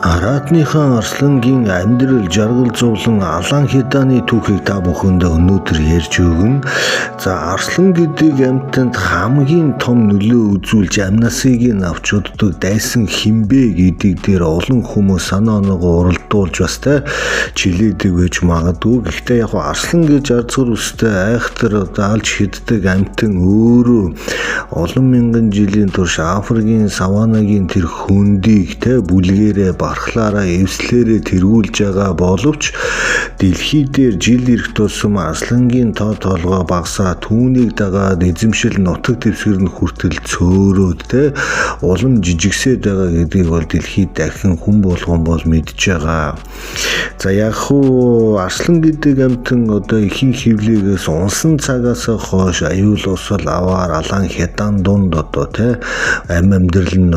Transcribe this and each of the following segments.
Араатныхан Арслангийн амьдрал жаргал зовлон Алан Хятааны түүхийг та бүхэнд өнөөдөр ярьж өгнө. За Арслан гэдэг амьтанд хамгийн том нөлөө үзүүлж амнасыг нь авч уддаг дайсан хинбэ гэдэг дээр олон хүмүүс санаа оноогоо уралдуулж бас чилээдэг байж магадгүй. Гэхдээ яг Арслан гэж арцгар үстэй айхтар алж хиддэг амьтан өөрөө олон мянган жилийн турш Африкийн саванагийн тэр хөндийг бүлгээрээ бархлаараа эвслээрээ тэргүүлж байгаа боловч дэлхий дээр жил ирэх тусам Арслангийн тоо толгой багасаа түүнийг дагаад эзэмшил нутаг дэвсгэр нь хүртэл цөөрөөд улам жижигсээд байгаа гэдгийг бол дэлхийд дахин хүн болгон бол мэдж байгаа. За яг хуу Арслан гэдэг амьтан ихэнх хөвлөгөөс унсан цагаас хойш аюул усал аваар Алан Хятаан дунд амьдрал нь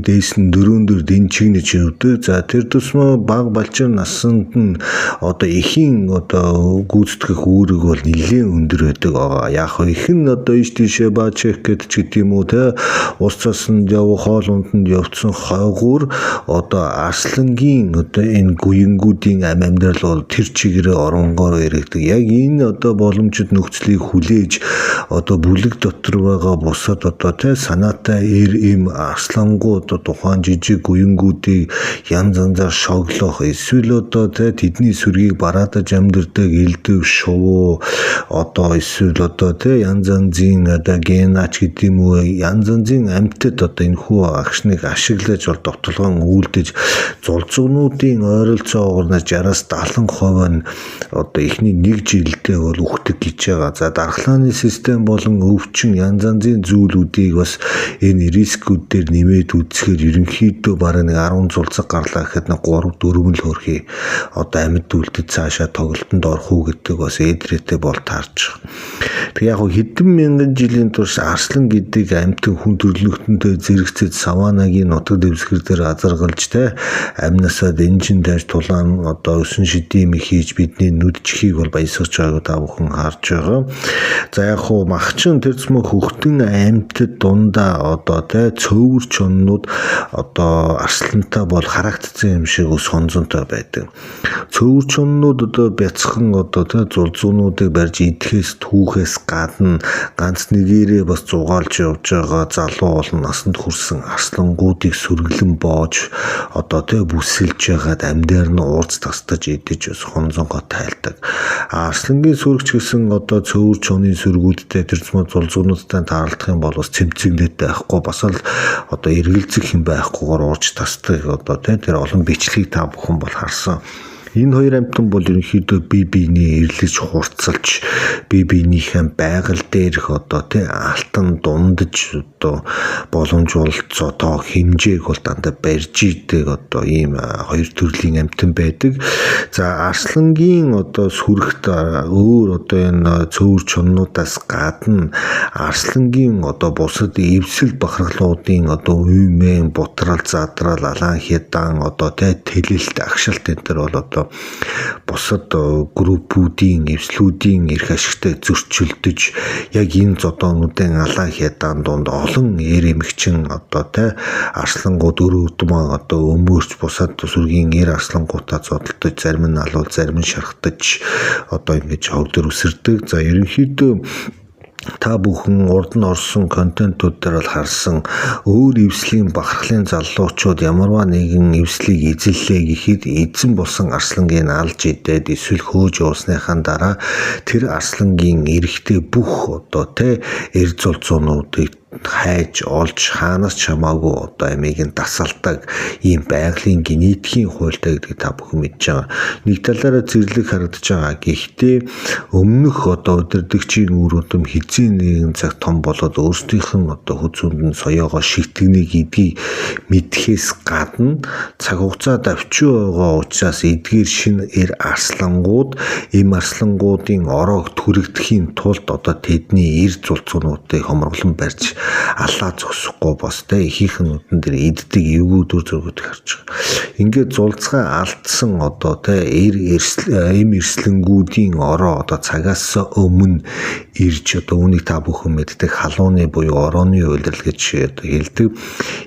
дээш нь дөрөөндөр дэн чигнэж явдаг. За тэр тусмаа баг балчир насанд нь ихийн гүйцэтгэх үүрэг бол нэлээд өндөр байдаг байгаа. Яг ихэн иш тийшээ баачих гэдэг юм уу ус цаснд явах хоол унданд явцсан хойгуур Арслангийн энэ гүйнгүүдийн амьдрал бол тэр чигээрээ оронгоор ирэгдэг. Яг энэ боломжит нөхцөлийг хүлээж бүлэг дотор байгаа бусад санаатай эм арслангууд тухайн жижиг гүйнгүүдийг янз янзаар шоглох эсвэл тэдний сүргийг бараадаж амьдардаг элдэв шувуу эсвэл янз янзын генач гэдэг юм уу янз янзын амьтад энэ хүү агшныг ашиглаж бол довтлогон үйлдэж зулцгнуудын ойролцоогоор 60-70% нь эхний нэг жилдээ бол үхдэг гэж байгаа. За дархлааны систем болон өвчин янз янзын зүйлүүдийг бас энэ рискүүд дээр нэмээд үзэхээр ерөнхийдөө бараг 10 зулцаг гарлаа гэхэд 3-4 л хөрхий амьд үлдэж цаашаа тоглолтод орох уу гэдэг бас эдрээтэй бол таарч. Тэг яг хэдэн мянган жилийн турш Арслан гэдэг амьтан хүн төрлөختөнтэй зэрэгцээд саванагийн нутаг дэвсгэр дээр азаргалж амнасаа дэнжин дайж тулаан өсөн шидийм хийж бидний нүд чихийг бол баясгаж байгааг та бүхэн харж байгаа. За яг махчин тэрцмө хөхтөн амьтад дундаа цөөвөр чоннууд Арслантай бол харагдсан юм шиг сонзонтой байдаг. Цөөвөр чоннууд бяцхан зулзуунуудыг барьж идэхээс түүхээс гадна ганц нэгээрээ бас зугаалж явж байгаа залуу болон насанд хүрсэн арслангуудыг сүргэлэн боож бүсэлж ягаад амьдаар нь уулз тастаж идэж хонзонгоо тайлдаг. Арслангийн сүргч гэсэн цөөвөр чоны сүргүүдтэй тэрцмө зулзуунуудтай таарлах юм бол бас цэмцэгнэт байхгүй бас л эргэлзэх юм байхгүйгээр уурж тасдаг тэр олон бичлэгийг та бүхэн бол харсан. Энэ хоёр амьтан бол ерөнхийдөө бие биенээ эрлэж хурцалж бие биенийхээ байгаль дээрх алтан дундаж боломж болцоо хэмжээг бол дандаа барьж идэг ийм хоёр төрлийн амьтан байдаг. За Арслангийн сүрэгт өөр энэ цөөвөр чоннуудаас гадна Арслангийн бусад эвсэл бахархлуудын уймэн бутрал задрал Алан Хятаан тэлэлт агшилт энэ төр бол бусад группүүдийн эвслүүдийн эрх ашигтай зөрчилдөж яг энэ зодоонуудын Алан Хятаан донд олон эмэгчин арслангууд өрөөдмөө өмөрч бусад сүргийн арслангуудаа зодтолдож зарим нь алуул зарим нь шархтаж ингэж хогдор үсэрдэг. За ерөнхийдөө та бүхэн урд нь орсон контентууд дээр бол харсан өөр эвслийн бахархлын залуучууд ямарваа нэгэн эвслийг эзэллээ гэхэд эзэн болсон Арслангийн алж идээд эсвэл хөөж уусныхаа дараа тэр Арслангийн эрэхтэй бүх эр зулцуунуудыг хайж олж хаанаас чамаагүй амийг нь дасалдаг ийм байгалийн генетикийн хуультай гэдгийг та бүхэн мэдж байгаа. Нэг талаараа зэрлэг харагдаж байгаа. Гэхдээ өмнөх удирдагчийн үүрэгтэм хэзээ нэгэн цаг том болоод өөрсдийнх нь хүзүүнд нь соёогоо шигтгэнэ гэдгийг мэдхээс гадна цаг хугацаа давчуу байгаа учраас эдгээр шинэ арслангууд арслангуудын ороог түрэгдэхийн тулд тэдний эр зулцуунуудыг хомроглон барьж аллаа зогсохгүй бас те ихийнх нь нүдэн дээр иддэг эвгүүд үр зургуудыг харж байгаа. Ингээд зулцгаа алдсан одоо те эм эрслэнгүүдийн ороо одоо цагаас өмнө ирж одоо үүнийг та бүхэн мэддэг халууны буюу орооны уйлдрал гэж одоо хэлдэг.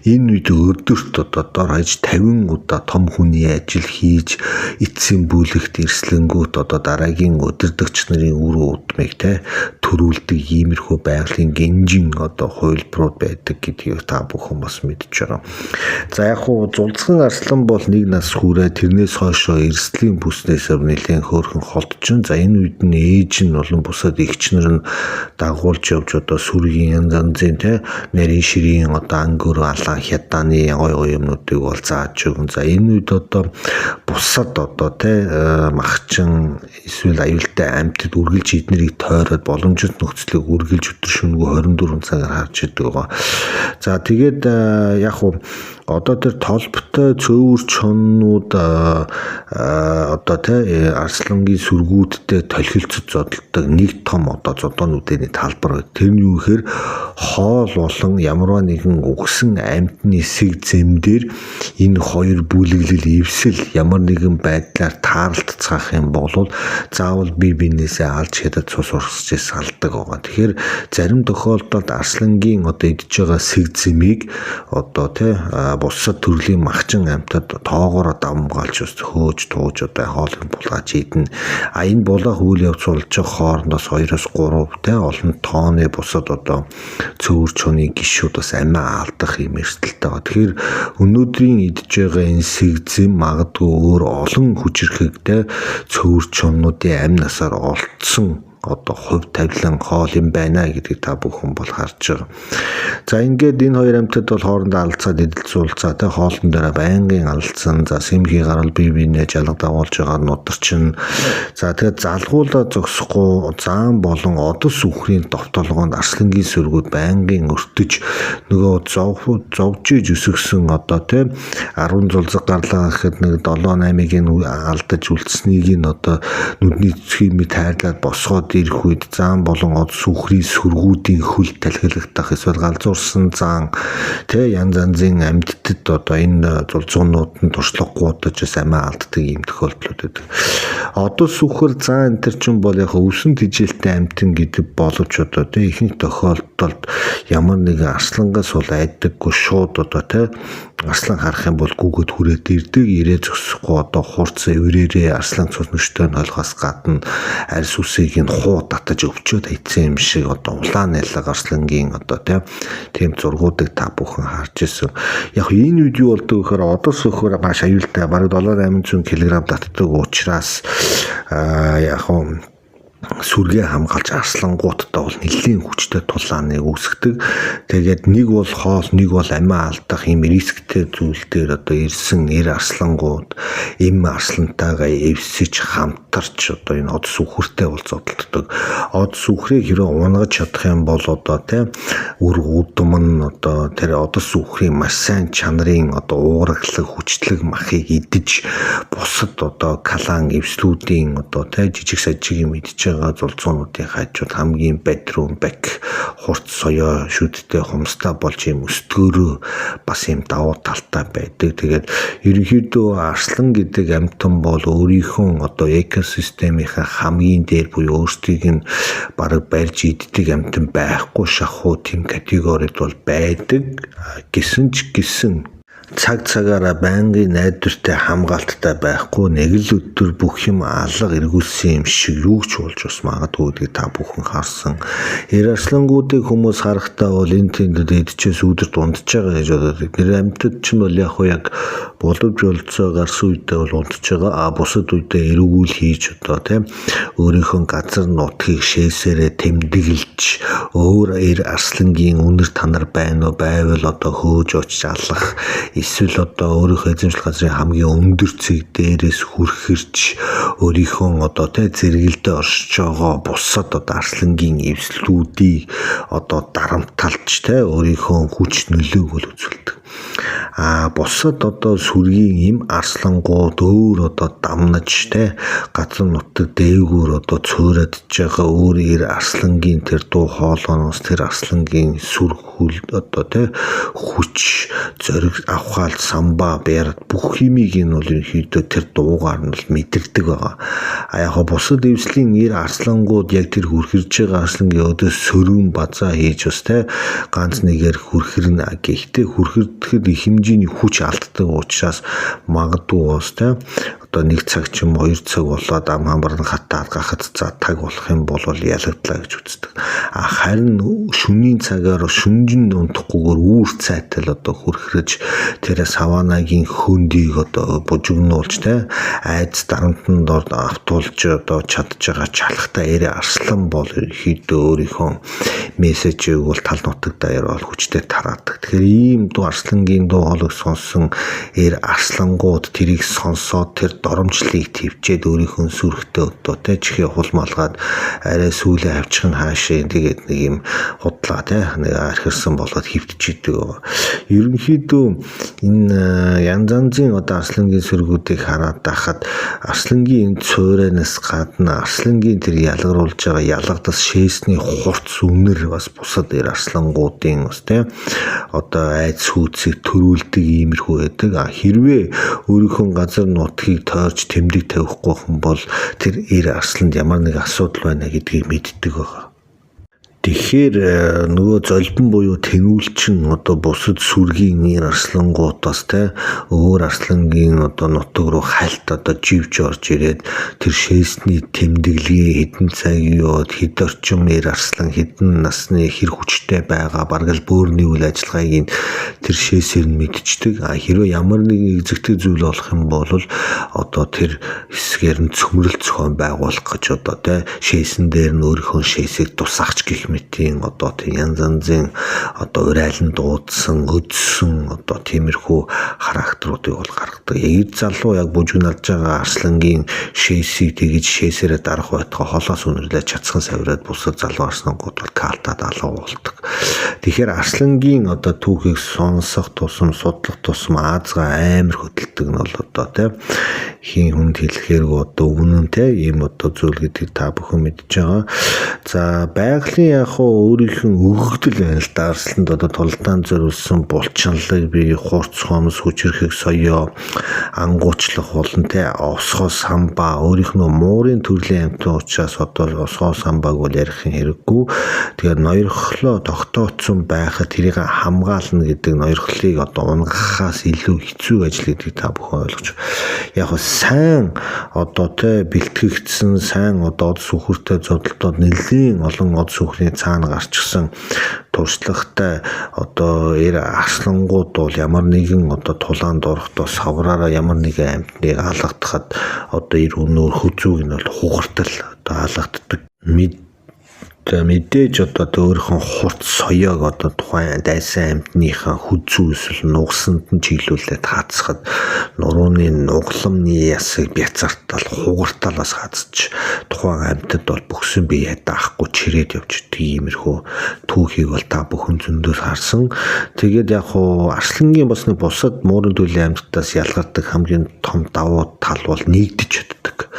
Энэ үед өдөрт одоо дор хаяж 50 удаа том хүний ажил хийж эцсийн бүлэгт эрслэнгүүт одоо дараагийн удирдагч нарын үр удмыг те төрүүлдэг иймэрхүү байгалийн гинжин одоо хувилбарууд байдаг гэдгийг та бүхэн бас мэдж байгаа. За яг хуу зулцхан арслан бол нэг нас хүрээ тэрнээс хойшоо эрсдлийн бүснээс нэлээд хөөрхөн холдчихно. За энэ үед нь ээж нь болон бусад эгч нар нь дагуулж явж одоо сүргийн янз янзын те нарийн ширийн одоо ангөр алан хятааны гой юмнуудыг бол зааж өгөн. За энэ үед одоо бусад одоо те махчин эсвэл аюултай амьтад үргэлж эднэрийг тойроод боломжит нөхцөлийг үргэлж өдөр шөнөгүй 24 цагаар харж идэг байгаа. За тэгээд яг хуу одоо тэр толботой цөөвөр чоннууд одоо те арслангийн сүргүүдтэй толхилцож зодтолдог нэг том одоо зодоонуудын талбар. Тэр нь юу гэхээр хоол болон ямарваа нэгэн үгсэн амьтны сэг зэмдэр энэ хоёр бүлэглэл эвсэл ямар нэгэн байдлаар тааралцах юм бол заавал бие биенээсээ алж хядад цус урсчээ салдаг байгаа. Тэгэхээр зарим тохиолдолд арслангийн одоо идж байгаа сэг зэмийг одоо те бусад төрлийн махчин амьтад тоогоор давмгаалж хөөж тууж одоо хоолыг булгаж идэн. Энэ булах үйл явц болж байгаа хоорондоос 2-3 те олон тооны бусад одоо цөөвөр чууны гишүүд бас амиа алдах юм эрсдэлтэй байгаа. Тэгэхээр өнөөдрийн идж байгаа энэ сэг зэм магадгүй өөр олон хүчирхэгтэй цөөвөр чуунуудын амь насаар олдсон одоо хувь тавилан хоол юм байна гэдгийг та бүхэн бол харж байгаа. За ингээд энэ хоёр амьтад бол хоорондоо алцаад эдэлцүүлцаа тэ хоолн дээр байнгын алцсан. За сэмхий гарал бие биенээ жалга дагуулж байгаа нударчин. За тэгээд залгуулаа зогсохгүй заан болон одос үхрийн довтолгоонд арслангийн сүргүүд байнгын өртөж нөгөө зовжиж өсгсөн одоо тэ 10 зулзаг гарлаа гэхэд нэг 7-8-ыг нь алдаж үлдсэнийг нь одоо нүдний цэцгийг тайрлаад босгоод ирэх үед заан болон од сүхрийн сүргүүдийн хөл талхилагдах эсвэл галзуурсан заан тэ янз янзын амьдтад одоо энэ зулцгуунууд нь туршлагагүй удаж амиа алддаг ийм тохиолдлууд байдаг. Одоо сүхэр заан энэ төр чинь бол яг өвсөн тижилтэй амьтан гэдэг боловч одоо тэ ихэнх тохиолдолд ямар нэгэн арслангаас бол айдаггүй шууд одоо тэ арслан харах юм бол гүгэд хүрээд ирдэг ирээ зөксөхгүй одоо хурц эврээрээ арслан цус нөштэй нь ойлгоос гадна арьс үсийг нь хуу татаж өвчөөд айцсан юм шиг одоо улаан найлаг арслангийн одоо тийм зургуудыг та бүхэн харж ирсэн. Яг энэ үед юу болдог гэхээр одоо сөхөр маш аюултай бараг 7-800 кг татдаг учраас яг сүргээ хамгаалж арслангуудтай бол нэлийн хүчтэй тулааныг үүсгдэг. Тэгээд нэг бол хоол, нэг бол амиа алдах ийм рисктэй зүйл дээр одоо ирсэн нэр арслангууд эм арслантайгаа эвсэж хамтарч одоо энэ од сүхэртэй бол зодтолдог. Од сүхрийг хэрэв унгаж чадах юм бол одоо үр удам нь одоо тэр од сүхрийн маш сайн чанарын одоо уургалаг хүчлэг махыг идэж бусад одоо калан эвслүүдийн одоо жижиг сажиг юм идэж зулцуунуудын хажууд хамгийн бедрум бэк хурц соёо шүдтэй хумстай болж юм өстгөөрөө бас юм давуу талтай байдаг. Тэгээд ерөнхийдөө арслан гэдэг амьтан бол өөрийнхөө одоо экосистемийнхаа хамгийн дээр буюу өөрсдийг нь бараг барьж иддэг амьтан байхгүй шахуу тийм категорид бол байдаг. Гисэн цаг цагаараа байнгын найдвартай хамгаалттай байхгүй нэг л өдөр бүх юм алга эргүүлсэн юм шиг юу ч болж бас магадгүй гэдгийг та бүхэн харсан. Арслангуудыг хүмүүс харахтаа бол энэ тэнд идчихээс өдөрт ундж байгаа гэж боддог. Нэр амьтад ч нь бол яг боловж болцоо гарсан үедээ бол ундж байгаа. Бусад үедээ эргүүл хийж одоо өөрийнхөө газар нутгийг шээсээрээ тэмдэглэж өөр арслангийн үнэр танар байна уу байвал одоо хөөж очиж алах эсвэл одоо өөрийнхөө эзэмшил газрын хамгийн өндөр цэг дээрээс хүрхэрч өөрийнхөө одоо зэрэгэлдээ оршиж байгаа бусад одоо арслангийн эвслүүдийг одоо дарамталж өөрийнхөө хүч нөлөөг бол үзүүлдэг. Бусад одоо сүргийн им арслангууд өөр одоо дамнаж газар нутаг дээгүүр одоо цуурадж байгаа өөр арслангийн тэр дуу хоолойноос тэр арслангийн сүр хүл одоо хүч зориг авахал самбаа бэр бүх юмыг нь бол ерөнхийдөө тэр дуугаар нь бол мэдэрдэг байгаа. Яг бусад эвслийн арслангууд яг тэр хүрхэрж байгаа арслангийн өдөө сөрүүн базаа хийж бас ганц нэгээр хүрхэрнэ. Гэхдээ хүрхэрэхэд их хэмжээний хүч алддаг учраас магадгүй бас одоо 1 цаг ч юм 2 цаг болоод ам хамбар нь хатаад гахад таг болох юм бол ялагдлаа гэж үздэг. Харин шөнийн цагаар шүнжин унтахгүйгээр үүр цайтай л одоо хүрхрэж тэр саванагийн хөндийг одоо бужигнуулж айц дарамтанд автуулж одоо чадж байгаа чалхтай арслан бол ерөнхийдөө өөрийнхөө мессежийг бол тал нутаг даяар бол хүчтэй тараадаг. Тэгэхээр ийм дуу арслангийн дуу хоолойг сонссон арслангууд тэрийг сонсоод тэр доромжлыг твчээд өөрийнхөө сүрхтээ одоо чихээ хулмалгаад арай сүүлээ авчих нь хаашаа тэгээд нэг юм худлаа нэг архирсан болоод хөвтчихийдэг. Ерөнхийдөө энэ янз янзын одоо арслангийн сүргүүдийг хараад байхад арслангийн цуурайнаас гадна арслангийн тэр ялгаруулж байгаа ялгадас шээсний хурц үнэр бас бусад арслангуудын бас одоо айц хүүцийг төрүүлдэг иймэрхүү байдаг. Хэрвээ өөрийнхөө газар нутгийг тойрч тэмдэг тавихгүй хүн бол тэр арсланд ямар нэг асуудал байна гэдгийг мэддэг байгаа. Тэгэхээр нөгөө золбин буюу тэнүүлчин одоо бусад сүргийн арслангуудаас өөр арслангийн одоо нутаг руу хальт одоо живж орж ирээд тэр шээсний тэмдэглэгээ хэдэн цагийн яваад хэд орчим арслан хэдэн насны хэр хүчтэй байгаа бараг л бөөрийн үйл ажиллагааг тэр шээсээр нь мэдчихдэг. Хэрвээ ямар нэгэн эзэгтэй зүйл болох юм бол одоо тэр хэсгээр нь цөмрөл зохион байгуулах гэж одоо шээсэн дээр нь өөрийнхөө шээсийг тусгаач гэх мэтийн одоо тийм янз янзын одоо урайлан дуудсан өдсөн одоо тиймэрхүү характеруудыг бол гаргадаг. Эд залуу яг бужигналж байгаа арслангийн шээсийг тэгж шээсээрээ дарах байтугай холоос үнэрлээ чацхан савираад бусад залуу арслангууд бол калтад алуу болдог. Тэгэхээр арслангийн одоо түүхийг сонсох тусам судлах тусам Азгаа амар хөдөлдөг нь бол одоо хин хүнд хэлэхээргүй одоо өмнө нь ийм одоо зүйл гэдгийг та бүхэн мэдж байгаа. За байгалийн яг өөрийнх нь өгөгдөл байна л да. Арсланд одоо тулдаан зориулсан булчинлаг бий хурц хомс хүчрэхэг соёо ангуучлах болон осгоо самбаа өөрийнх нь муурын төрлийн амьтан учраас одоо осгоо самбааг бол ярих хэрэггүй. Тэгэхээр ноёрхлоо тогтооцсон байхад тэрийг хамгаална гэдэг ноёрхлыг одоо унгахаас илүү хэцүү ажил гэдгийг та бүхэн ойлгож. Яг сайн одоо бэлтгэгдсэн сайн одоо од сүхэртэй зодолтод нэлийн олон од сүхрийн цаана гарчсан туршлагатай одоо арслангууд бол ямар нэгэн одоо тулаанд орохдоо савраараа ямар нэгэн амьтныг алгадахад одоо өнөөр хөзүүг нь бол хугартал одоо алгаддаг. Мэдээж одоо өөрийнхөө хурц соёог одоо тухайн дайсан амьтныхаа хүзүү эсвэл нугсанд нь чиглүүлээд хаацхад нурууны нугламны ясыг бяцартал хугарталаас хазч тухайн амьтад бол бөхсөн бие даахгүй чирээд явждаг иймэрхүү түүхийг бол та бүхэн зөндөөс харсан. Тэгээд яг арслангийн бас нэг бусад муурын төрлийн амьтдаас ялгардаг хамгийн том давуу тал бол нийгдэж чаддаг.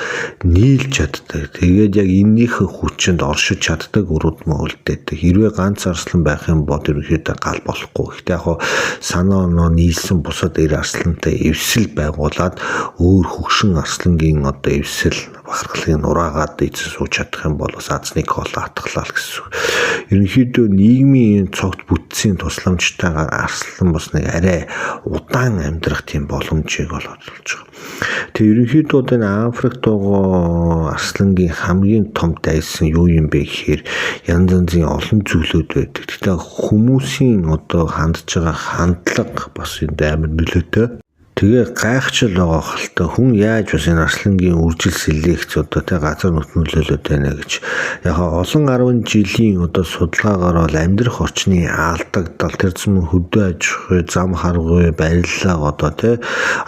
Нийлж чаддаг. Тэгээд яг эннийхээ хүчинд оршиж чаддаг өрөөд мөлдөөд хэрвээ ганц арслан байх юм бол ерөнхийдөө гал болохгүй. Гэхдээ яг санаа оноо нийлсэн бусад арслантай эвсэл байгуулад өөр хөгшин арслангийн одоо эвсэл бахархлын нураагаад эзэн сууж чадах юм бол бас азны кол атглаа гэсэн. Ерөнхийдөө нийгмийн цогт бүтцийн тусламжтайгаар арслан бас нэг арай удаан амьдрах тийм боломжийг олж байгаа. Тэгээ ерөнхийдөө энэ Африкт байгаа арслангийн хамгийн том дайсан юу юм бэ гэхээр янз янзын олон зүйлүүд байдаг. Гэхдээ хүмүүсийн одоо хандж байгаа хандлага бас энэ амар нөлөөтэй. Тэгээ гайхчил байгаа хальтаа хүн яаж бас энэ арслангийн үржил селекц одоо тэ газар нутнуулөлөд байна гэж. Яг олон 10 жилийн одоо судалгаагаар бол амьдрах орчны алдагдал тэр зам хөдөө аж ахуй, зам харгуй, бариллага одоо тэ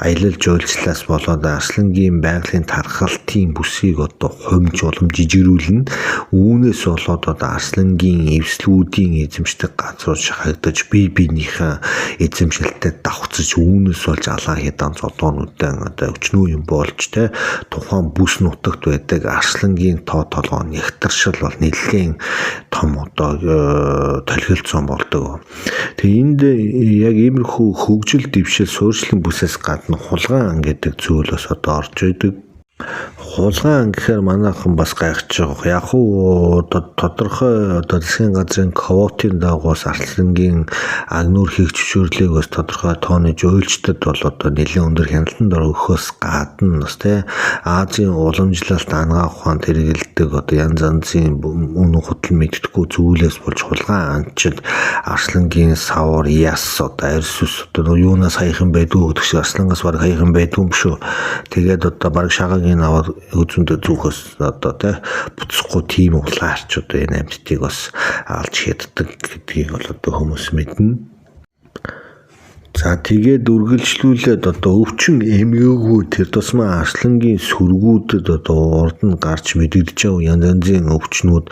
аялал жуулчлалаас болоод арслангийн байгалийн тархалтын бүсийг одоо хумж улам жижигрүүлнэ. Үүнээс болоод одоо арслангийн эвслүүдийн эзэмшдэг газрууд шахагдаж бие биенийхээ эзэмшилтэд давхцаж үүнээс болж хятад зодоонуудын одоо өчнөө юм болж те тухайн бүс нутагт байдаг арслангийн тоо толгой нягтршил бол нэлээд том одоо толгилцсон болдог. Тэгээ энд яг иймэрхүү хөгжил дэвшил суурьшлан бүсээс гадна хулгайн ан гэдэг зүйл бас одоо орж идэг. Хулгайн гэхээр манайхан бас гайхаж байгаа. Яг уу тодорхой одоо засгийн газрын квотын дагуус арслангийн агнуур хийх зөвшөөрлийг бас тодорхой тооны жуулчдад бол одоо нэлээд өндөр хяналтанд өргөхөөс гадна бас тий Азийн уламжлалт ангаах ухаанд хэрэгэлдэг одоо янз янзын үнэн худал мэддэггүй зүйлээс болж хулгайн анчид арслангийн савар яс одоо арьс ус одоо юунаас хаяхан байдгүй гэдэг шиг арслангаас баг хаяхан байдгүй юм шүү. Тэгээд одоо баг шагагийн аваад үзүндө зүгээс одоо тий буцахгүй тийм улаарч одоо энэ амьтдыг бас алж хяддаг гэдгийг бол одоо хүмүүс мэднэ. За тэгээд үргэлжлүүлээд одоо өвчин эмгэгүү тэр тусмаа арслангийн сүргүүдэд одоо урд нь гарч мэдэгдэж байгаа янз янзын өвчнүүд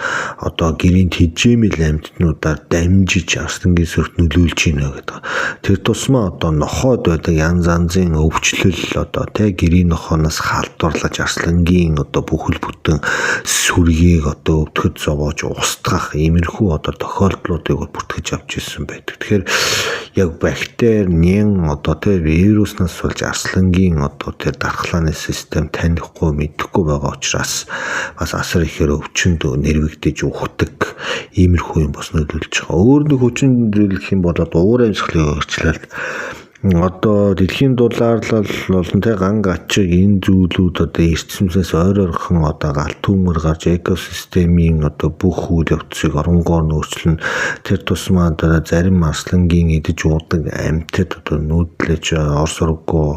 одоо гэрийн тэжээмэл амьтнуудаар дамжиж арслангийн сүрт нөлөөлж байна гэдэг. Тэр тусмаа одоо нохоод байдаг янз янзын өвчлөл одоо тэ гэрийн нохооноос халдварлаж арслангийн одоо бүхэл бүтэн сүргийг одоо өвтгөж зовоож устгах иймэрхүү одоо тохиолдлуудыг бүртгэж авч ирсэн байдаг. Тэгэхээр яг бактери нэн одоо тэ вируснаас болж арслангийн одоо тэр дархлааны систем танихгүй мэдэхгүй байгаа учраас бас асар ихээр өвчнөд нэрвэгдэж ухдаг иймэрхүү юм бас нөлөөлж байгаа. Өөр нэг хүчин зүйлэх юм бол уур амьсгалын өөрчлөлт одоо дэлхийн дулаарлал болон тэ ганг ачиг энэ зүйлүүд одоо эрчимснээс ойрхон одоо галт төмөр гарч экосистемийн одоо бүх үйл явцыг оронгоор нөөцлөн тэр тусмаа одоо зарим арслангийн идэж уудаг амьтад одоо нүүдлэж орс ураггүй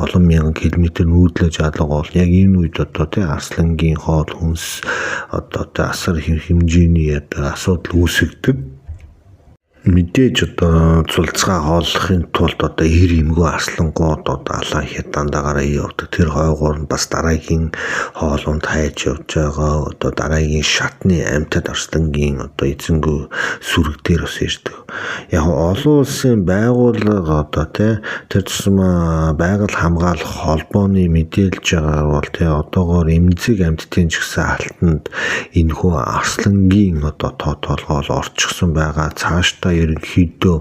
олон мянган километр нүүдлэж алга бол яг энэ үед одоо тэ арслангийн хоол хүнс одоо асар хэмжээний одоо асуудал үүсгдэг. Мэдээж одоо цулцгаа хооллохын тулд одоо эр эмгүү арслангууд одоо алан хятадаараа явдаг. Тэр хойгоор нь бас дараагийн хоолунд хайж явж байгаа одоо дараагийн шатны амьтад арслангийн одоо эзэнгүү сүрэг дээр бас ирдэг. Яг олон улсын байгууллага одоо тэр тусмаа байгаль хамгаалах холбооны мэдээлж байгаагаар бол одоогоор эмзэг амьтдын ч гэсэн алтанд энэхүү арслангийн одоо тоо толгой орчихсон байгаа. Цаашдаа ерөнхийдөө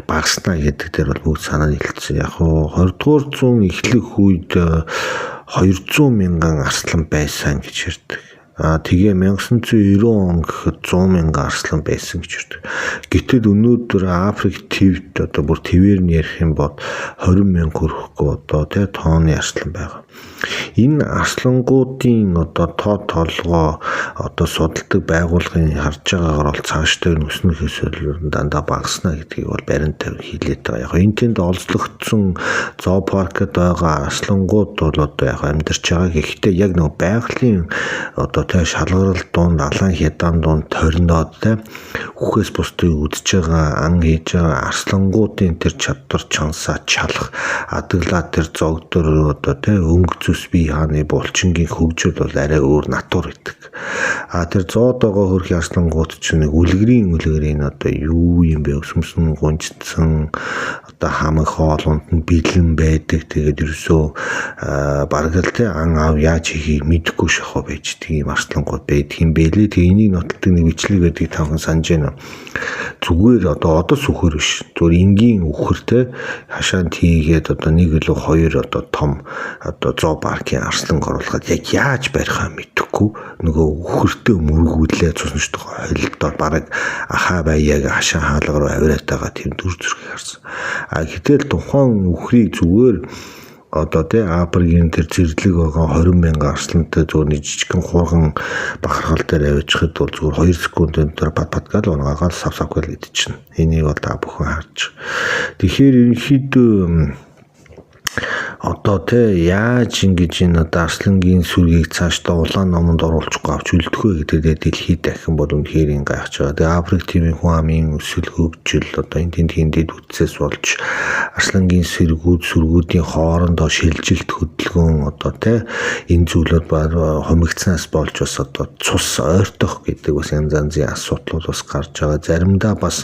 багаснаа гэдэг дээр бол бүгд санаа нийлсэн. Яг 20 дугаар зуун эхлэх үед 200 мянган арслан байсан гэж ярьдаг. Тэгээ 1990 он гэхэд 100 мянган арслан байсан гэж ярьдаг. Гэтэл өнөөдөр Африк твд одоо бүр твээр нь ярих юм бол 20 мянга хүрэхгүй одоо тооны арслан байгаа. Энэ арслангуудын одоо тоо толгой одоо судалдаг байгууллагын харж байгаагаар бол цаашдаа өснөхөөс дандаа багаснаа гэдгийг бол баримтаар хэлээд байгаа. Яг энэ тэнд олзлогдсон зоопаркд байгаа арслангууд бол одоо яг амьдарч байгаа. Гэхдээ яг нэг байгалийн одоо шалгарал дунд алан хядаан дунд торноод үхээс бусдыг үдж байгаа ан хийж байгаа арслангуудын тэр чадвар чансаа чалах адаглаа тэр зогдор одоо өнгө зүс бие хааны булчингийн хөгжил бол арай өөр натур гэдэг. Тэр зоод байгаа хөрх арслангууд ч нэг үлгэрийн одоо юу юм бэ? Өсмсөн гунжсан одоо хамаг хоолунд нь бэлэн байдаг. Тэгээд ерөөсөө бараг л ан аав яаж хийхийг мэдэхгүй шахав байж тийм арслангууд байдаг юм бэлээ. Тэгээ энийг нотолдог нэг бичлэг байдаг тавхан санаж байна. Зүгээр одоо сүхэр биш. Зүгээр энгийн үхэртэй хашаанд хийгээд одоо нэг илүү хоёр одоо том одоо зоо паркийн арслан оруулахад яг яаж барихаа мэдэхгүй нөгөө үхэртэй мөргүүлээ цуснаждаг хойлолдоор бараг ахаа баяаг хашаа хаалга руу авираад байгаа тийм дүр зургийг харсан. Гэтэл тухайн үхрийг зүгээр одоо Африкийн тэр зэрлэг байгаа 20 мянган арслантай зүгээр жижигхэн хурган бахархал дээр авчихад бол зүгээр 2 секундын дотор пат гал унгаагаал савсавгал гэдэг чинь. Энийг бол та бүхэн харж. Тэгэхээр ерөнхийдөө одоо те яаж ингэж энэ одоо Арслангийн сүргийг цаашдаа улаан номонд оруулахгүй авч үлдэх вэ гэдэг дэлхийд дахин бол үнэхээр гайхаж байгаа. Тэгээ Африк тийм хүн амын өсөл хөгжил одоо энэ тэндэд үтсээс болж Арслангийн сүргүүдийн хоорондоо шилжилт хөдөлгөөн одоо те энэ зүйлүүд хомигдсанаас болж бас одоо цус ойртох гэдэг бас янз янзын асуудлууд бас гарч байгаа. Заримдаа бас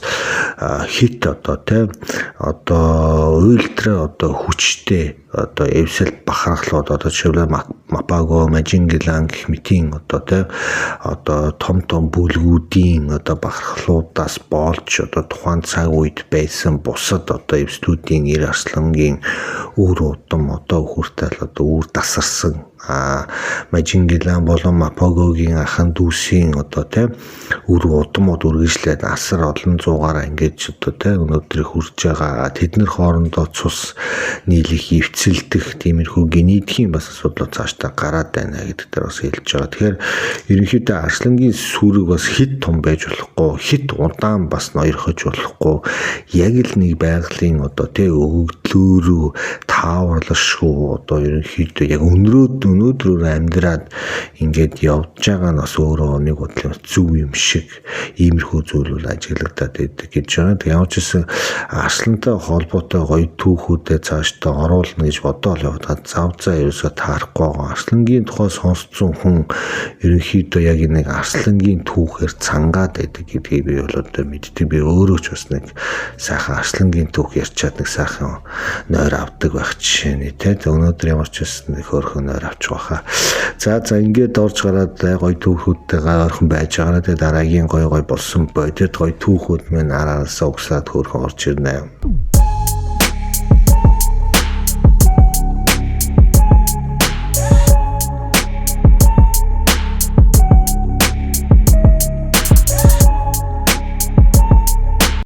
хит одоо те одоо ультра одоо хүчтэй одоо эвсэл бахархлууд одоо жишээлбэл Мапаго, Мажингилан гэх мэтийн одоо те одоо том бүлгүүдийн одоо бахархлуудаас болж одоо тухайн цаг үед байсан бусад одоо эвслүүдийн эр арслангийн үр удам одоо хүртэл одоо үр дасарсан Мажингилан болон Мапагогийн ахан дүүсийн одоо те үр удмууд үргэлжлээд асар олон зуугаар ингэж одоо те өнөөдөр хүрж байгаа. Тэднэр хоорондоо цус нийлэх, эвцэлдэх тиймэрхүү генетикийн бас асуудал цаашдаа гараад байна гэдэг дээр бас хэлж байгаа. Тэгэхээр ерөнхийдөө Арслангийн сүрэг бас хит том байж болохгүй, хит удаан бас ноёрхож болохгүй. Яг л нэг байгалийн одоо те өгөгдлөөрөө тааварлашгүй одоо ерөнхийдөө яг өнөөдрөөр амьдраад ингээд явж байгаа нь бас өөрөө нэг бодлоо зөв юм шиг иймэрхүү зүйл ажиглагдаад байдаг гэж байгаа. Тэг ямар ч гэсэн Арслантай холбоотой гоё түүхүүдэд цаашдаа оруулна гэж бодоол яваад завзаа ерөөсө таарахгүй байгаа. Арслангийн тухай сонсцсон хүн ерөнхийдөө яг нэг Арслангийн түүхээр цангаад байдаг гэдгийг би бол одоо мэддэг. Би өөрөө ч бас нэг сайхан Арслангийн түүх ярьчаад нэг сайхан нойр авдаг байх жишээ нь те. Өнөөдөр ямар ч байсан нэг хөөрхөн нойр авч байгаа. За ингээд орж гараад гоё түүхүүдтэйгээ ойрхон байж байгаа. Тэгээ дараагийн гоё болсон бодит гоё түүхүүд мэн араасаа угсаад хөөрхөн орж ирнэ.